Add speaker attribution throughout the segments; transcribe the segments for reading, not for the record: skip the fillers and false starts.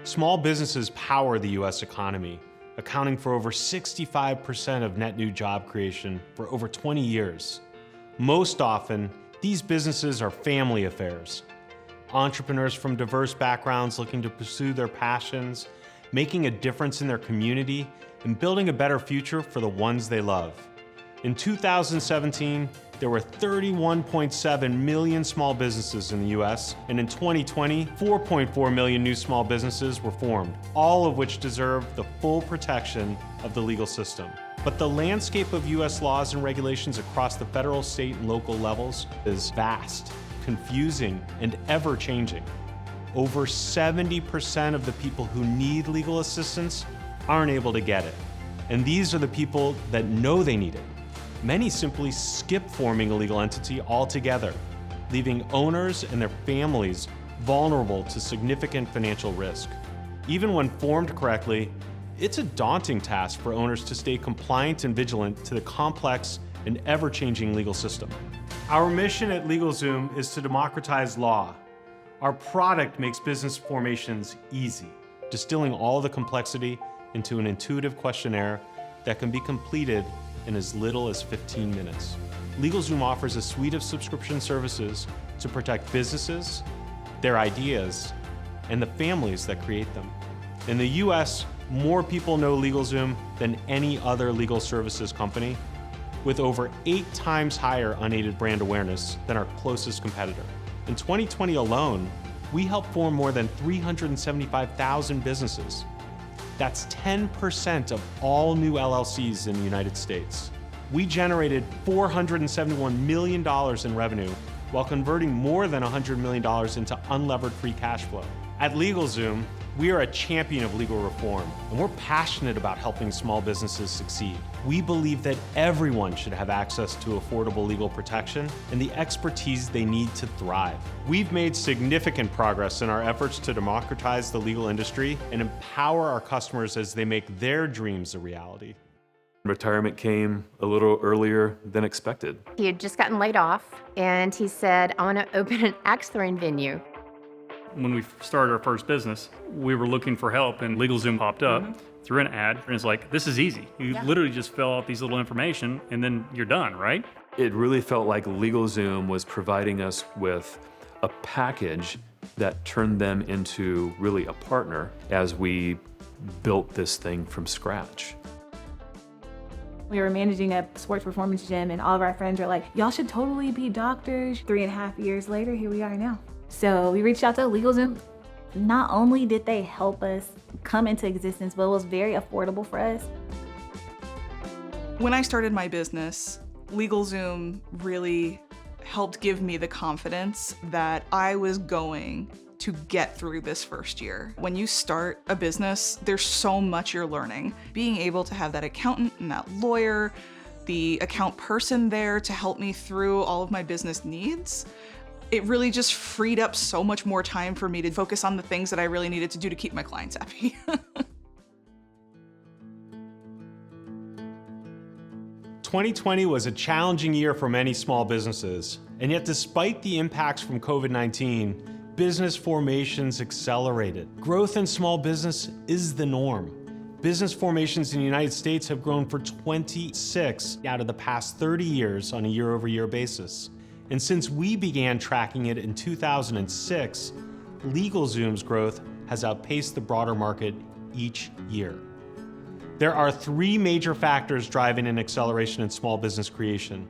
Speaker 1: Small businesses power the U.S. economy, accounting for over 65% of net new job creation for over 20 years. Most often, these businesses are family affairs. Entrepreneurs from diverse backgrounds looking to pursue their passions, making a difference in their community, and building a better future for the ones they love. In 2017, there were 31.7 million small businesses in the US, and in 2020, 4.4 million new small businesses were formed, all of which deserve the full protection of the legal system. But the landscape of US laws and regulations across the federal, state, and local levels is vast, confusing, and ever-changing. Over 70% of the people who need legal assistance aren't able to get it. And these are the people that know they need it. Many simply skip forming a legal entity altogether, leaving owners and their families vulnerable to significant financial risk. Even when formed correctly, it's a daunting task for owners to stay compliant and vigilant to the complex and ever-changing legal system. Our mission at LegalZoom is to democratize law. Our product makes business formations easy, distilling all the complexity into an intuitive questionnaire that can be completed in as little as 15 minutes. LegalZoom offers a suite of subscription services to protect businesses, their ideas, and the families that create them. In the US, more people know LegalZoom than any other legal services company, with over 8 times higher unaided brand awareness than our closest competitor. In 2020 alone, we helped form more than 375,000 businesses. That's 10% of all new LLCs in the United States. We generated $471 million in revenue while converting more than $100 million into unlevered free cash flow. At LegalZoom, we are a champion of legal reform, and we're passionate about helping small businesses succeed. We believe that everyone should have access to affordable legal protection and the expertise they need to thrive. We've made significant progress in our efforts to democratize the legal industry and empower our customers as they make their dreams a reality.
Speaker 2: Retirement came a little earlier than expected.
Speaker 3: He had just gotten laid off, and he said, I want to open an axe throwing venue.
Speaker 4: When we started our first business, we were looking for help, and LegalZoom popped up through an ad, and it's like, this is easy. You literally just fill out these little information, and then you're done, right?
Speaker 2: It really felt like LegalZoom was providing us with a package that turned them into really a partner as we built this thing from scratch.
Speaker 5: We were managing a sports performance gym, and all of our friends were like, y'all should totally be doctors. 3.5 years later, here we are now. So we reached out to LegalZoom. Not only did they help us come into existence, but it was very affordable for us.
Speaker 6: When I started my business, LegalZoom really helped give me the confidence that I was going to get through this first year. When you start a business, there's so much you're learning. Being able to have that accountant and that lawyer, the account person there to help me through all of my business needs, it really just freed up so much more time for me to focus on the things that I really needed to do to keep my clients happy.
Speaker 1: 2020 was a challenging year for many small businesses, and yet despite the impacts from COVID-19, business formations accelerated. Growth in small business is the norm. Business formations in the United States have grown for 26 out of the past 30 years on a year-over-year basis. And since we began tracking it in 2006, LegalZoom's growth has outpaced the broader market each year. There are 3 major factors driving an acceleration in small business creation: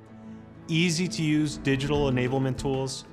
Speaker 1: easy-to-use digital enablement tools,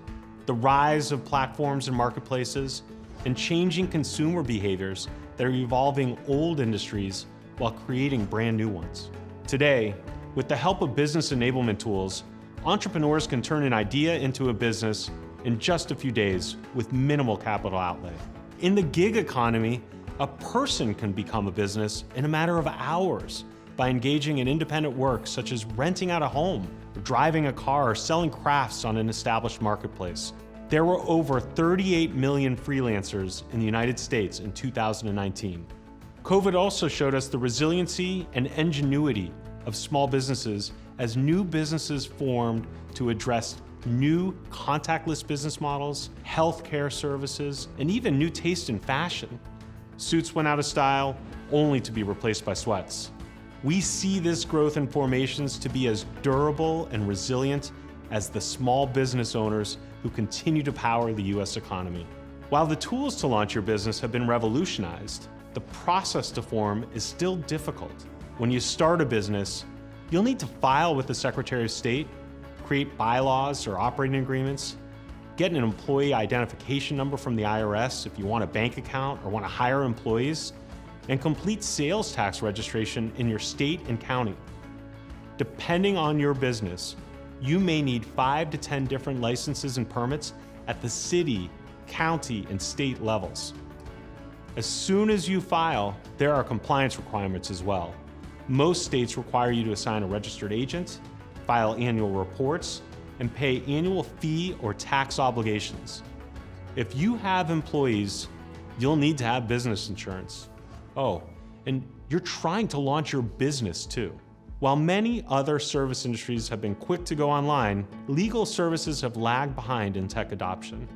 Speaker 1: the rise of platforms and marketplaces, and changing consumer behaviors that are evolving old industries while creating brand new ones. Today, with the help of business enablement tools, entrepreneurs can turn an idea into a business in just a few days with minimal capital outlay. In the gig economy, a person can become a business in a matter of hours by engaging in independent work such as renting out a home, driving a car, or selling crafts on an established marketplace. There were over 38 million freelancers in the United States in 2019. COVID also showed us the resiliency and ingenuity of small businesses as new businesses formed to address new contactless business models, healthcare services, and even new taste in fashion. Suits went out of style, only to be replaced by sweats. We see this growth in formations to be as durable and resilient as the small business owners who continue to power the US economy. While the tools to launch your business have been revolutionized, the process to form is still difficult. When you start a business, you'll need to file with the Secretary of State, create bylaws or operating agreements, get an employee identification number from the IRS if you want a bank account or want to hire employees, and complete sales tax registration in your state and county. Depending on your business, you may need 5 to 10 different licenses and permits at the city, county, and state levels. As soon as you file, there are compliance requirements as well. Most states require you to assign a registered agent, file annual reports, and pay annual fee or tax obligations. If you have employees, you'll need to have business insurance. Oh, and you're trying to launch your business too. While many other service industries have been quick to go online, legal services have lagged behind in tech adoption.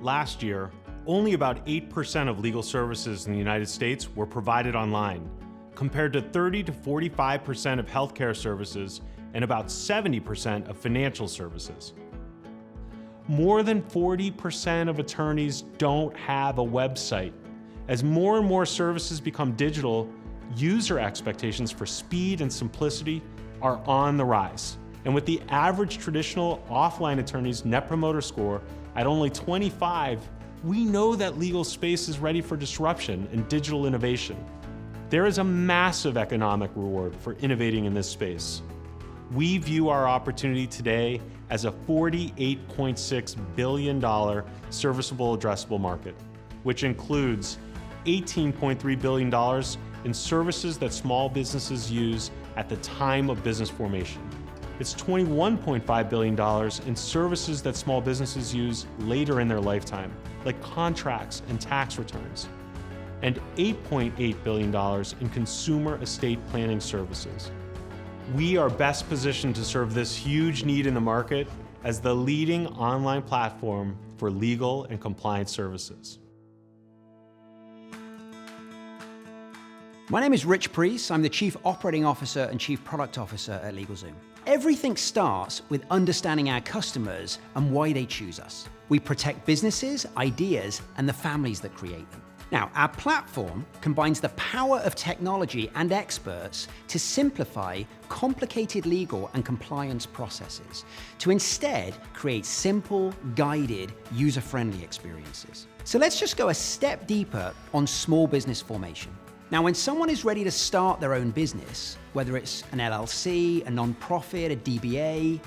Speaker 1: Last year, only about 8% of legal services in the United States were provided online, compared to 30 to 45% of healthcare services and about 70% of financial services. More than 40% of attorneys don't have a website. As more and more services become digital, user expectations for speed and simplicity are on the rise. And with the average traditional offline attorney's Net Promoter Score at only 25, we know that legal space is ready for disruption and digital innovation. There is a massive economic reward for innovating in this space. We view our opportunity today as a $48.6 billion serviceable addressable market, which includes $18.3 billion in services that small businesses use at the time of business formation. It's $21.5 billion in services that small businesses use later in their lifetime, like contracts and tax returns, and $8.8 billion in consumer estate planning services. We are best positioned to serve this huge need in the market as the leading online platform for legal and compliance services.
Speaker 7: My name is Rich Preece. I'm the Chief Operating Officer and Chief Product Officer at LegalZoom. Everything starts with understanding our customers and why they choose us. We protect businesses, ideas, and the families that create them. Now, our platform combines the power of technology and experts to simplify complicated legal and compliance processes, to instead create simple, guided, user-friendly experiences. So let's just go a step deeper on small business formation. Now, when someone is ready to start their own business, whether it's an LLC, a nonprofit, a DBA,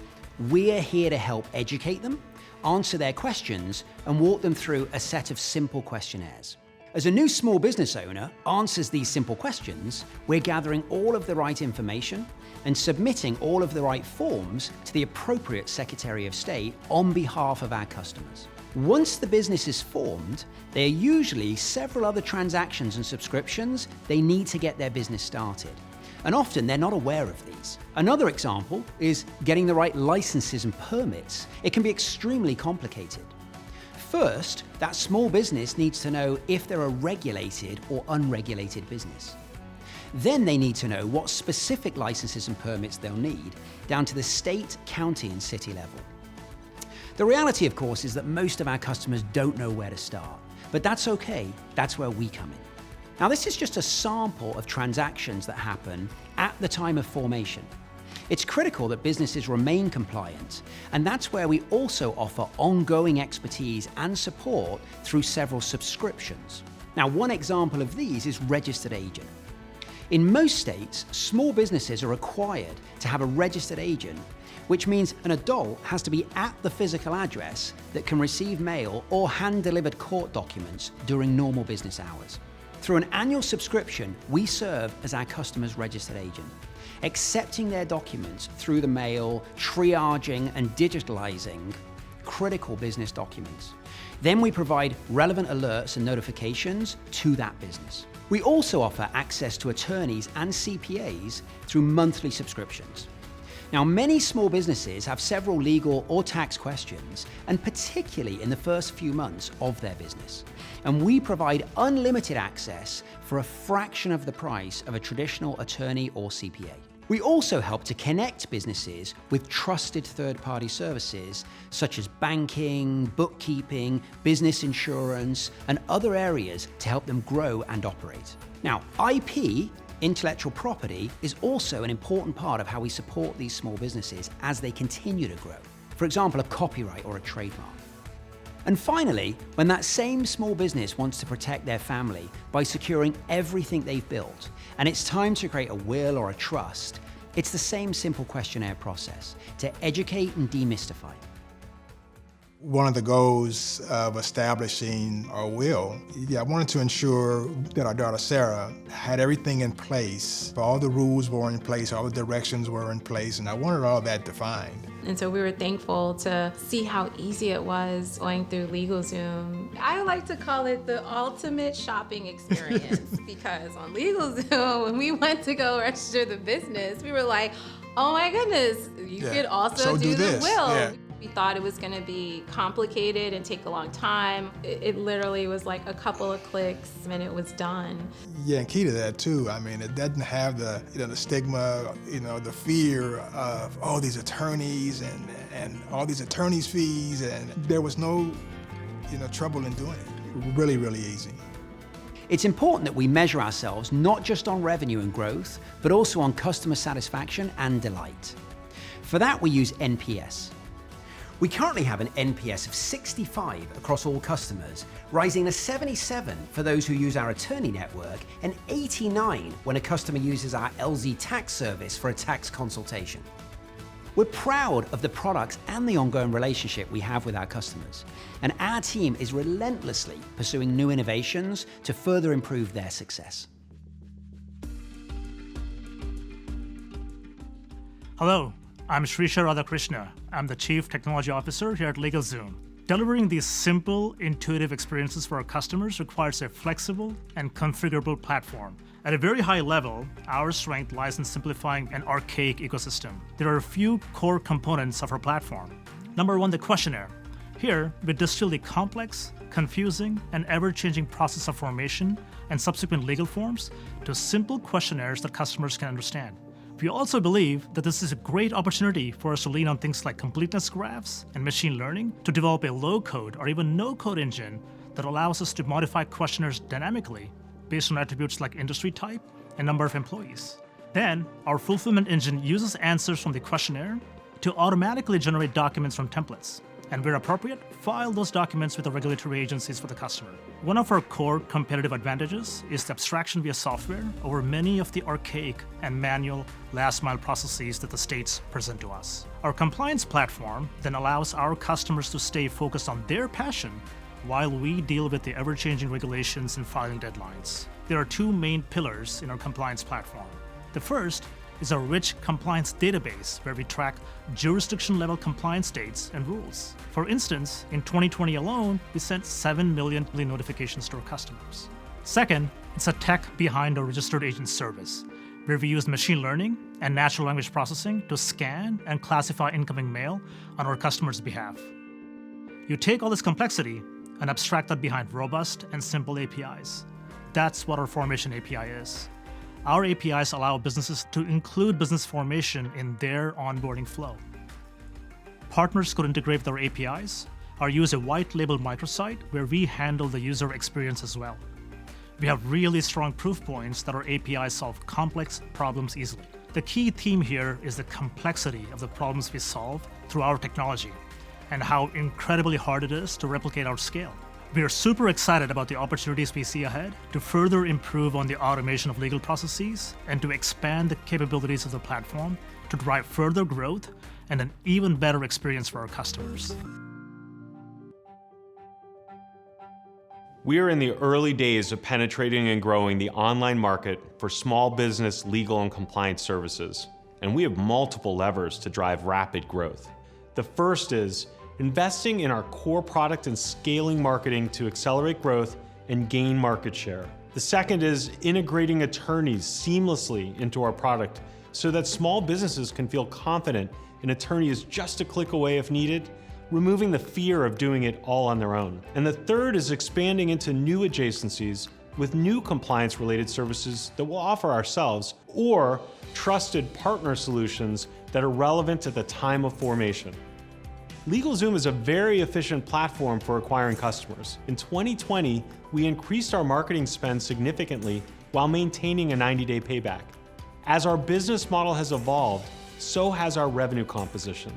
Speaker 7: we're here to help educate them, answer their questions, and walk them through a set of simple questionnaires. As a new small business owner answers these simple questions, we're gathering all of the right information and submitting all of the right forms to the appropriate Secretary of State on behalf of our customers. Once the business is formed, there are usually several other transactions and subscriptions they need to get their business started. And often they're not aware of these. Another example is getting the right licenses and permits. It can be extremely complicated. First, that small business needs to know if they're a regulated or unregulated business. Then they need to know what specific licenses and permits they'll need, down to the state, county, and city level. The reality, of course, is that most of our customers don't know where to start, but that's okay. That's where we come in. Now, this is just a sample of transactions that happen at the time of formation. It's critical that businesses remain compliant, and that's where we also offer ongoing expertise and support through several subscriptions. Now, one example of these is registered agent. In most states, small businesses are required to have a registered agent, which means an adult has to be at the physical address that can receive mail or hand-delivered court documents during normal business hours. Through an annual subscription, we serve as our customer's registered agent, accepting their documents through the mail, triaging and digitalizing critical business documents. Then we provide relevant alerts and notifications to that business. We also offer access to attorneys and CPAs through monthly subscriptions. Now, many small businesses have several legal or tax questions, and particularly in the first few months of their business. And we provide unlimited access for a fraction of the price of a traditional attorney or CPA. We also help to connect businesses with trusted third-party services such as banking, bookkeeping, business insurance, and other areas to help them grow and operate. Now, IP, intellectual property, is also an important part of how we support these small businesses as they continue to grow. For example, a copyright or a trademark. And finally, when that same small business wants to protect their family by securing everything they've built, and it's time to create a will or a trust, it's the same simple questionnaire process to educate and demystify.
Speaker 8: One of the goals of establishing our will, I wanted to ensure that our daughter Sarah had everything in place. All the rules were in place, all the directions were in place, and I wanted all that defined.
Speaker 9: And so we were thankful to see how easy it was going through LegalZoom. I like to call it the ultimate shopping experience because on LegalZoom, when we went to go register the business, we were like, oh my goodness, you could also do the will.
Speaker 8: Yeah.
Speaker 9: We thought it was going to be complicated and take a long time. It literally was like a couple of clicks and it was done.
Speaker 8: Yeah, and key to that too, I mean, it doesn't have the stigma, the fear of all these attorneys and all these attorneys' fees, and there was no, trouble in doing it. Really, really easy.
Speaker 7: It's important that we measure ourselves not just on revenue and growth, but also on customer satisfaction and delight. For that, we use NPS. We currently have an NPS of 65 across all customers, rising to 77 for those who use our attorney network and 89 when a customer uses our LZ tax service for a tax consultation. We're proud of the products and the ongoing relationship we have with our customers, and our team is relentlessly pursuing new innovations to further improve their success.
Speaker 10: Hello, I'm Srisha Radhakrishna. I'm the Chief Technology Officer here at LegalZoom. Delivering these simple, intuitive experiences for our customers requires a flexible and configurable platform. At a very high level, our strength lies in simplifying an archaic ecosystem. There are a few core components of our platform. Number one, the questionnaire. Here, we distill the complex, confusing, and ever-changing process of formation and subsequent legal forms to simple questionnaires that customers can understand. We also believe that this is a great opportunity for us to lean on things like completeness graphs and machine learning to develop a low-code or even no-code engine that allows us to modify questionnaires dynamically based on attributes like industry type and number of employees. Then, our fulfillment engine uses answers from the questionnaire to automatically generate documents from templates, and where appropriate, file those documents with the regulatory agencies for the customer. One of our core competitive advantages is the abstraction via software over many of the archaic and manual last-mile processes that the states present to us. Our compliance platform then allows our customers to stay focused on their passion while we deal with the ever-changing regulations and filing deadlines. There are two main pillars in our compliance platform. The first is a rich compliance database where we track jurisdiction-level compliance dates and rules. For instance, in 2020 alone, we sent 7 million notifications to our customers. Second, it's a tech behind our registered agent service, where we use machine learning and natural language processing to scan and classify incoming mail on our customers' behalf. You take all this complexity and abstract that behind robust and simple APIs. That's what our Formation API is. Our APIs allow businesses to include business formation in their onboarding flow. Partners could integrate with our APIs or use a white-label microsite where we handle the user experience as well. We have really strong proof points that our APIs solve complex problems easily. The key theme here is the complexity of the problems we solve through our technology and how incredibly hard it is to replicate our scale. We are super excited about the opportunities we see ahead to further improve on the automation of legal processes and to expand the capabilities of the platform to drive further growth and an even better experience for our customers.
Speaker 1: We are in the early days of penetrating and growing the online market for small business legal and compliance services, and we have multiple levers to drive rapid growth. The first is investing in our core product and scaling marketing to accelerate growth and gain market share. The second is integrating attorneys seamlessly into our product so that small businesses can feel confident an attorney is just a click away if needed, removing the fear of doing it all on their own. And the third is expanding into new adjacencies with new compliance-related services that we'll offer ourselves, or trusted partner solutions that are relevant at the time of formation. LegalZoom is a very efficient platform for acquiring customers. In 2020, we increased our marketing spend significantly while maintaining a 90-day payback. As our business model has evolved, so has our revenue composition.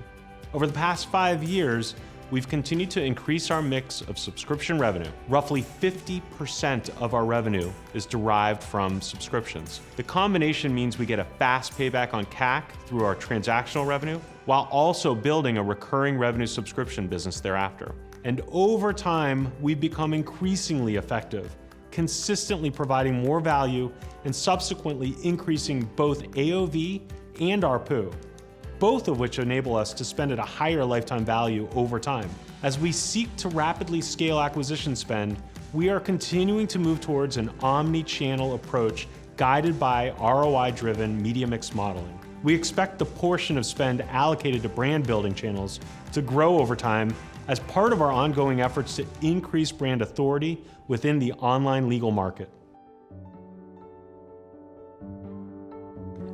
Speaker 1: Over the past 5 years, we've continued to increase our mix of subscription revenue. Roughly 50% of our revenue is derived from subscriptions. The combination means we get a fast payback on CAC through our transactional revenue, while also building a recurring revenue subscription business thereafter. And over time, we've become increasingly effective, consistently providing more value and subsequently increasing both AOV and ARPU, both of which enable us to spend at a higher lifetime value over time. As we seek to rapidly scale acquisition spend, we are continuing to move towards an omni-channel approach guided by ROI-driven media mix modeling. We expect the portion of spend allocated to brand building channels to grow over time as part of our ongoing efforts to increase brand authority within the online legal market.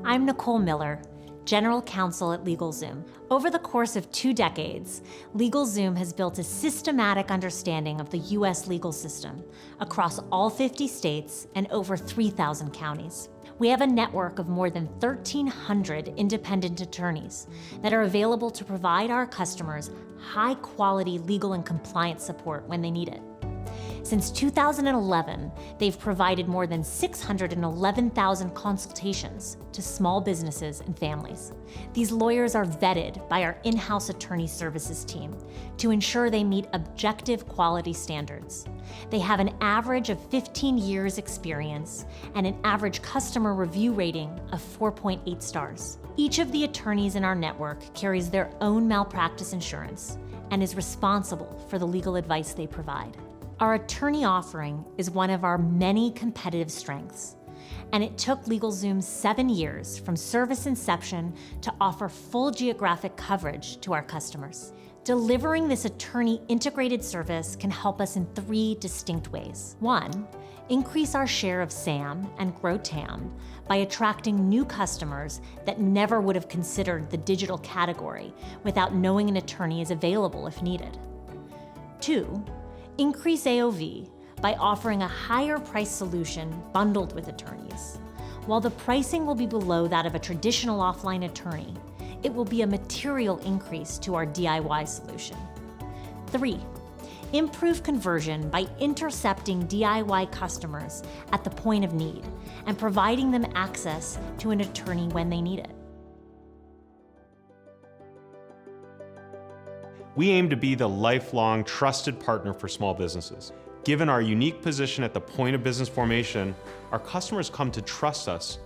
Speaker 11: I'm Nicole Miller, General Counsel at LegalZoom. Over the course of 2 decades, LegalZoom has built a systematic understanding of the U.S. legal system across all 50 states and over 3,000 counties. We have a network of more than 1,300 independent attorneys that are available to provide our customers high-quality legal and compliance support when they need it. Since 2011, they've provided more than 611,000 consultations to small businesses and families. These lawyers are vetted by our in-house attorney services team to ensure they meet objective quality standards. They have an average of 15 years experience and an average customer review rating of 4.8 stars. Each of the attorneys in our network carries their own malpractice insurance and is responsible for the legal advice they provide. Our attorney offering is one of our many competitive strengths, and it took LegalZoom 7 years from service inception to offer full geographic coverage to our customers. Delivering this attorney integrated service can help us in 3 distinct ways. 1, increase our share of SAM and grow TAM by attracting new customers that never would have considered the digital category without knowing an attorney is available if needed. 2, increase AOV by offering a higher price solution bundled with attorneys. While the pricing will be below that of a traditional offline attorney, it will be a material increase to our DIY solution. 3, improve conversion by intercepting DIY customers at the point of need and providing them access to an attorney when they need it.
Speaker 1: We aim to be the lifelong trusted partner for small businesses. Given our unique position at the point of business formation, our customers come to trust us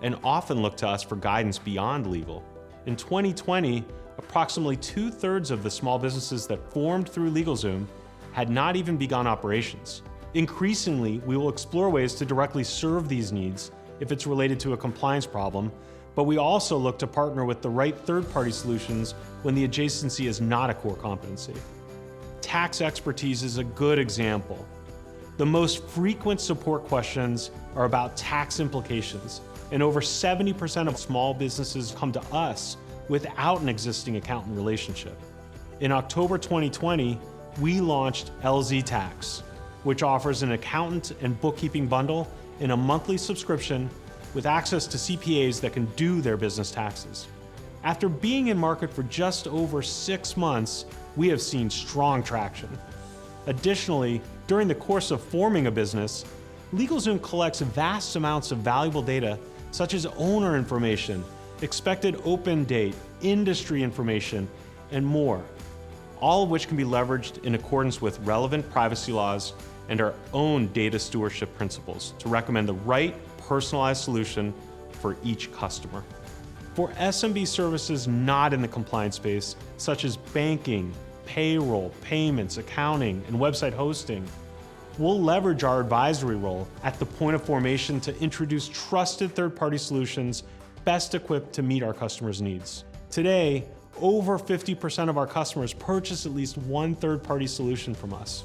Speaker 1: and often look to us for guidance beyond legal. In 2020, approximately 2/3 of the small businesses that formed through LegalZoom had not even begun operations. Increasingly, we will explore ways to directly serve these needs if it's related to a compliance problem, but we also look to partner with the right third-party solutions when the adjacency is not a core competency. Tax expertise is a good example. The most frequent support questions are about tax implications, and over 70% of small businesses come to us without an existing accountant relationship. In October 2020, we launched LZ Tax, which offers an accountant and bookkeeping bundle in a monthly subscription with access to CPAs that can do their business taxes. After being in market for just over 6 months, we have seen strong traction. Additionally, during the course of forming a business, LegalZoom collects vast amounts of valuable data such as owner information, expected open date, industry information, and more, all of which can be leveraged in accordance with relevant privacy laws and our own data stewardship principles to recommend the right personalized solution for each customer. For SMB services not in the compliance space, such as banking, payroll, payments, accounting, and website hosting, we'll leverage our advisory role at the point of formation to introduce trusted third-party solutions best equipped to meet our customers' needs. Today, over 50% of our customers purchase at least one third-party solution from us.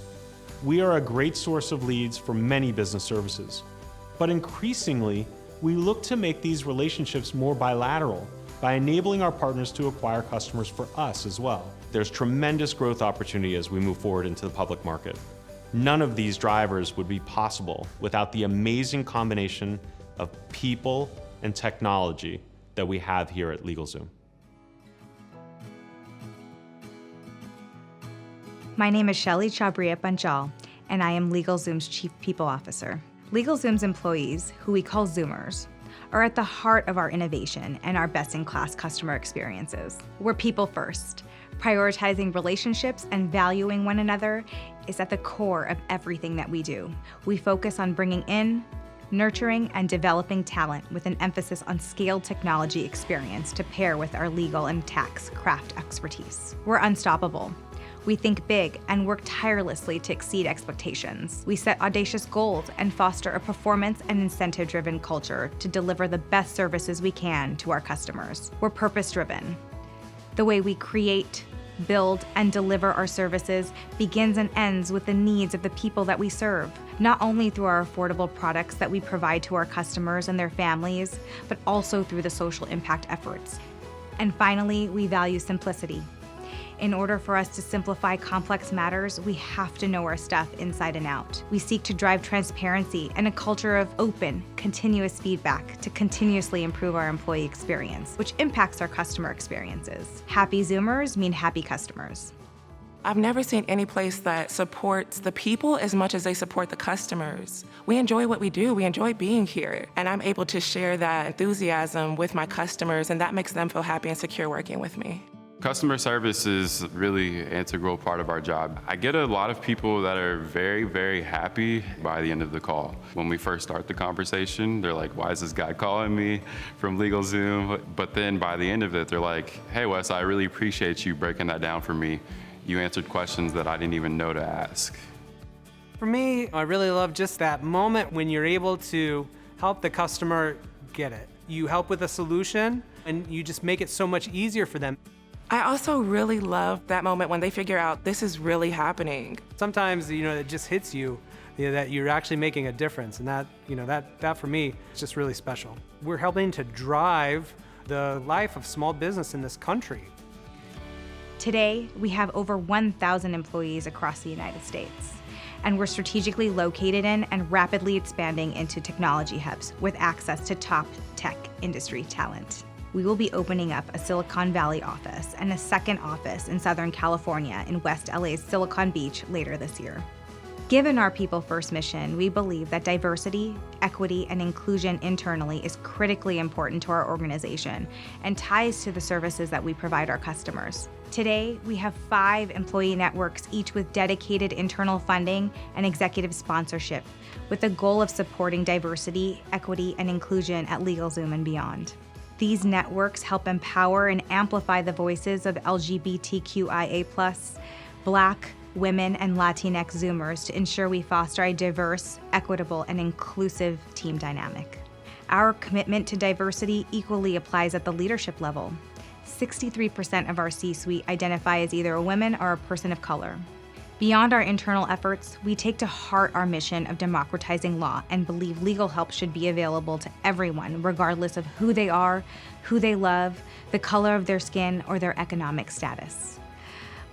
Speaker 1: We are a great source of leads for many business services. But increasingly, we look to make these relationships more bilateral by enabling our partners to acquire customers for us as well. There's tremendous growth opportunity as we move forward into the public market. None of these drivers would be possible without the amazing combination of people and technology that we have here at LegalZoom.
Speaker 12: My name is Shelly Chabria Panchal, and I am LegalZoom's Chief People Officer. LegalZoom's employees, who we call Zoomers, are at the heart of our innovation and our best-in-class customer experiences. We're people first. Prioritizing relationships and valuing one another is at the core of everything that we do. We focus on bringing in, nurturing, and developing talent with an emphasis on scaled technology experience to pair with our legal and tax craft expertise. We're unstoppable. We think big and work tirelessly to exceed expectations. We set audacious goals and foster a performance and incentive-driven culture to deliver the best services we can to our customers. We're purpose-driven. The way we create, build, and deliver our services begins and ends with the needs of the people that we serve, not only through our affordable products that we provide to our customers and their families, but also through the social impact efforts. And finally, we value simplicity. In order for us to simplify complex matters, we have to know our stuff inside and out. We seek to drive transparency and a culture of open, continuous feedback to continuously improve our employee experience, which impacts our customer experiences. Happy Zoomers mean happy customers.
Speaker 13: I've never seen any place that supports the people as much as they support the customers. We enjoy what we do. We enjoy being here. And I'm able to share that enthusiasm with my customers, and that makes them feel happy and secure working with me.
Speaker 14: Customer service is really an integral part of our job. I get a lot of people that are very, very happy by the end of the call. When we first start the conversation, they're like, why is this guy calling me from LegalZoom? But then by the end of it, they're like, hey, Wes, I really appreciate you breaking that down for me. You answered questions that I didn't even know to ask.
Speaker 15: For me, I really love just that moment when you're able to help the customer get it. You help with a solution, and you just make it so much easier for them.
Speaker 13: I also really love that moment when they figure out this is really happening.
Speaker 15: Sometimes, it just hits you, that you're actually making a difference, and that for me is just really special. We're helping to drive the life of small business in this country.
Speaker 12: Today, we have over 1,000 employees across the United States, and we're strategically located in and rapidly expanding into technology hubs with access to top tech industry talent. We will be opening up a Silicon Valley office and a second office in Southern California in West LA's Silicon Beach later this year. Given our People First mission, we believe that diversity, equity, and inclusion internally is critically important to our organization and ties to the services that we provide our customers. Today, we have 5 employee networks, each with dedicated internal funding and executive sponsorship, with the goal of supporting diversity, equity, and inclusion at LegalZoom and beyond. These networks help empower and amplify the voices of LGBTQIA+, Black, women, and Latinx Zoomers to ensure we foster a diverse, equitable, and inclusive team dynamic. Our commitment to diversity equally applies at the leadership level. 63% of our C-suite identify as either a woman or a person of color. Beyond our internal efforts, we take to heart our mission of democratizing law and believe legal help should be available to everyone, regardless of who they are, who they love, the color of their skin, or their economic status.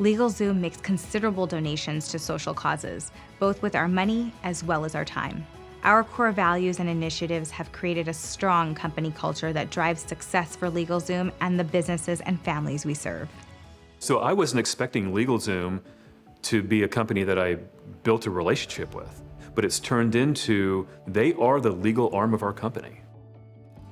Speaker 12: LegalZoom makes considerable donations to social causes, both with our money as well as our time. Our core values and initiatives have created a strong company culture that drives success for LegalZoom and the businesses and families we serve.
Speaker 2: So I wasn't expecting LegalZoom to be a company that I built a relationship with, but it's turned into, they are the legal arm of our company.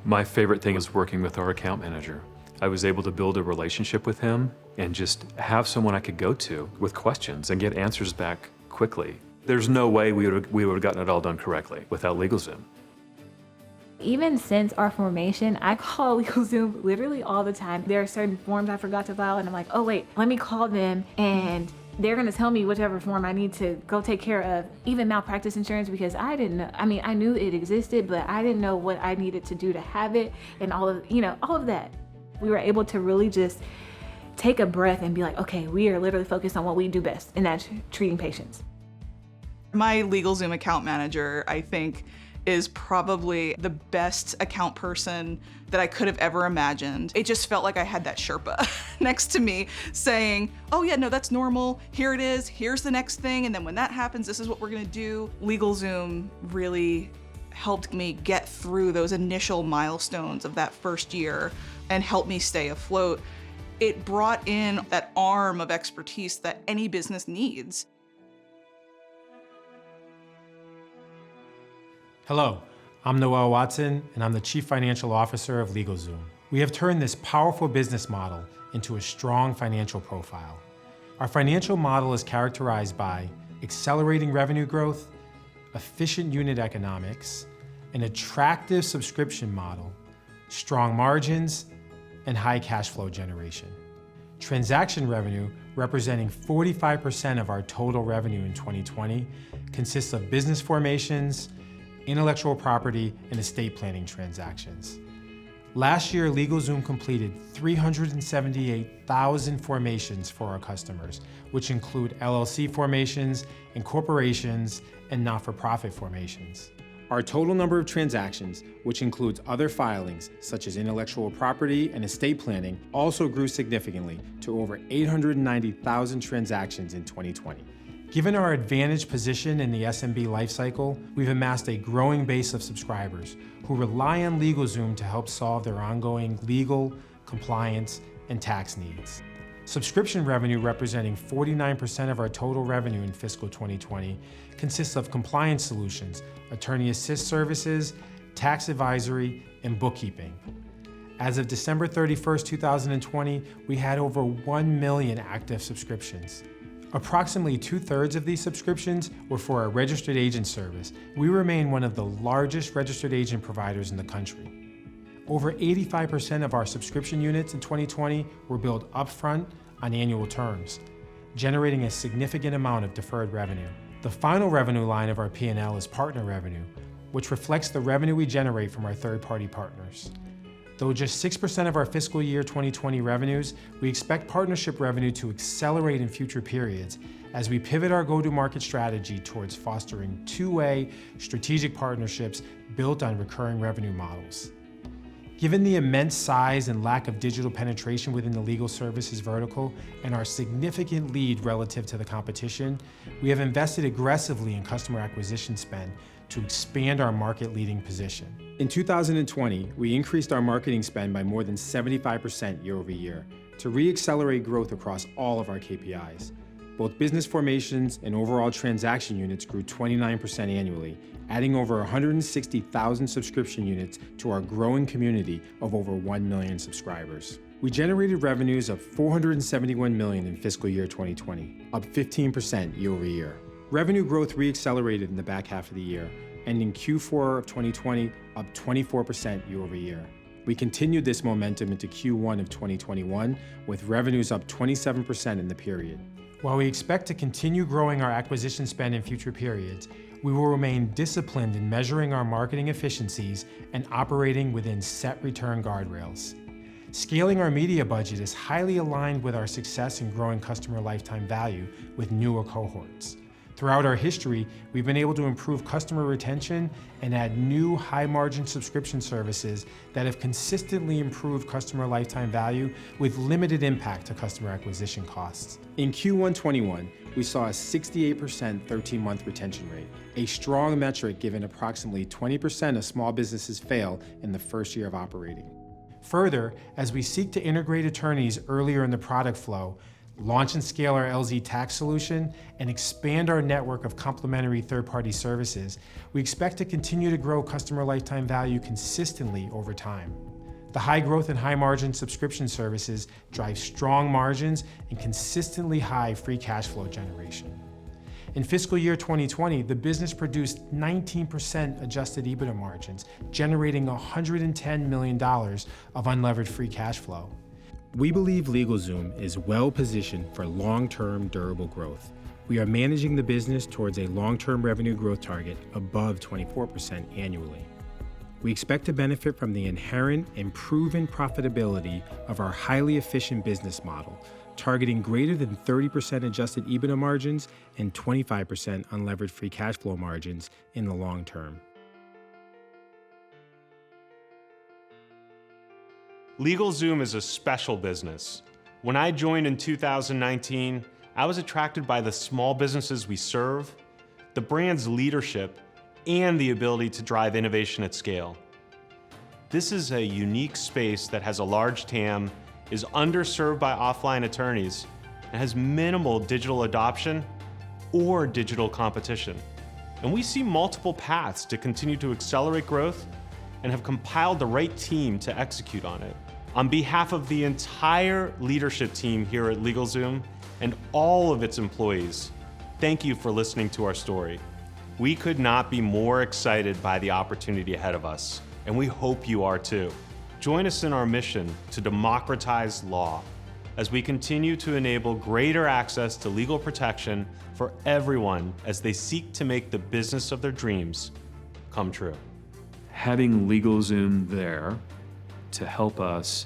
Speaker 2: My favorite thing is working with our account manager. I was able to build a relationship with him and just have someone I could go to with questions and get answers back quickly. There's no way we would have gotten it all done correctly without LegalZoom.
Speaker 5: Even since our formation, I call LegalZoom literally all the time. There are certain forms I forgot to file, and I'm like, oh wait, let me call them and They're gonna tell me whichever form I need to go take care of, even malpractice insurance, because I didn't know. I mean, I knew it existed, but I didn't know what I needed to do to have it and all of that. We were able to really just take a breath and be like, okay, we are literally focused on what we do best, and that's treating patients.
Speaker 6: My LegalZoom account manager, I think, is probably the best account person that I could have ever imagined. It just felt like I had that Sherpa next to me saying, oh yeah, no, that's normal. Here it is, here's the next thing. And then when that happens, this is what we're gonna do. LegalZoom really helped me get through those initial milestones of that first year and helped me stay afloat. It brought in that arm of expertise that any business needs.
Speaker 16: Hello, I'm Noel Watson, and I'm the Chief Financial Officer of LegalZoom. We have turned this powerful business model into a strong financial profile. Our financial model is characterized by accelerating revenue growth, efficient unit economics, an attractive subscription model, strong margins, and high cash flow generation. Transaction revenue, representing 45% of our total revenue in 2020, consists of business formations, intellectual property, and estate planning transactions. Last year, LegalZoom completed 378,000 formations for our customers, which include LLC formations, incorporations, and not-for-profit formations. Our total number of transactions, which includes other filings such as intellectual property and estate planning, also grew significantly to over 890,000 transactions in 2020. Given our advantaged position in the SMB lifecycle, we've amassed a growing base of subscribers who rely on LegalZoom to help solve their ongoing legal, compliance, and tax needs. Subscription revenue, representing 49% of our total revenue in fiscal 2020, consists of compliance solutions, attorney assist services, tax advisory, and bookkeeping. As of December 31st, 2020, we had over 1 million active subscriptions. Approximately 2/3 of these subscriptions were for our registered agent service. We remain one of the largest registered agent providers in the country. Over 85% of our subscription units in 2020 were billed upfront on annual terms, generating a significant amount of deferred revenue. The final revenue line of our P&L is partner revenue, which reflects the revenue we generate from our third-party partners. Though just 6% of our fiscal year 2020 revenues, we expect partnership revenue to accelerate in future periods as we pivot our go-to-market strategy towards fostering two-way strategic partnerships built on recurring revenue models. Given the immense size and lack of digital penetration within the legal services vertical and our significant lead relative to the competition, we have invested aggressively in customer acquisition spend to expand our market-leading position. In 2020, we increased our marketing spend by more than 75% year over year to re-accelerate growth across all of our KPIs. Both business formations and overall transaction units grew 29% annually, adding over 160,000 subscription units to our growing community of over 1 million subscribers. We generated revenues of $471 million in fiscal year 2020, up 15% year over year. Revenue growth re-accelerated in the back half of the year, ending Q4 of 2020 up 24% year over year. We continued this momentum into Q1 of 2021, with revenues up 27% in the period. While we expect to continue growing our acquisition spend in future periods, we will remain disciplined in measuring our marketing efficiencies and operating within set return guardrails. Scaling our media budget is highly aligned with our success in growing customer lifetime value with newer cohorts. Throughout our history, we've been able to improve customer retention and add new high-margin subscription services that have consistently improved customer lifetime value with limited impact to customer acquisition costs. In Q1 21, we saw a 68% 13-month retention rate, a strong metric given approximately 20% of small businesses fail in the first year of operating. Further, as we seek to integrate attorneys earlier in the product flow, launch and scale our LZ tax solution, and expand our network of complementary third-party services, we expect to continue to grow customer lifetime value consistently over time. The high growth and high margin subscription services drive strong margins and consistently high free cash flow generation. In fiscal year 2020, the business produced 19% adjusted EBITDA margins, generating $110 million of unlevered free cash flow. We believe LegalZoom is well positioned for long-term durable growth. We are managing the business towards a long-term revenue growth target above 24% annually. We expect to benefit from the inherent and proven profitability of our highly efficient business model, targeting greater than 30% adjusted EBITDA margins and 25% unlevered free cash flow margins in the long term.
Speaker 1: LegalZoom is a special business. When I joined in 2019, I was attracted by the small businesses we serve, the brand's leadership, and the ability to drive innovation at scale. This is a unique space that has a large TAM, is underserved by offline attorneys, and has minimal digital adoption or digital competition. And we see multiple paths to continue to accelerate growth and have compiled the right team to execute on it. On behalf of the entire leadership team here at LegalZoom and all of its employees, thank you for listening to our story. We could not be more excited by the opportunity ahead of us, and we hope you are too. Join us in our mission to democratize law as we continue to enable greater access to legal protection for everyone as they seek to make the business of their dreams come true.
Speaker 2: Having LegalZoom there to help us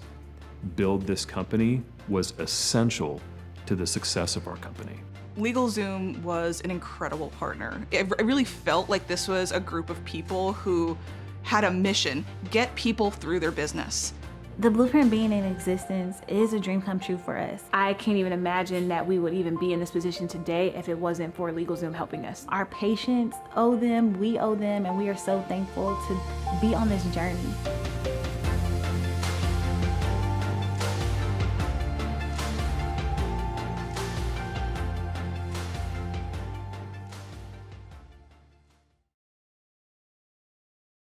Speaker 2: build this company was essential to the success of our company.
Speaker 6: LegalZoom was an incredible partner. It really felt like this was a group of people who had a mission: get people through their business.
Speaker 5: The Blueprint being in existence is a dream come true for us. I can't even imagine that we would even be in this position today if it wasn't for LegalZoom helping us. Our patients owe them, we owe them, and we are so thankful to be on this journey.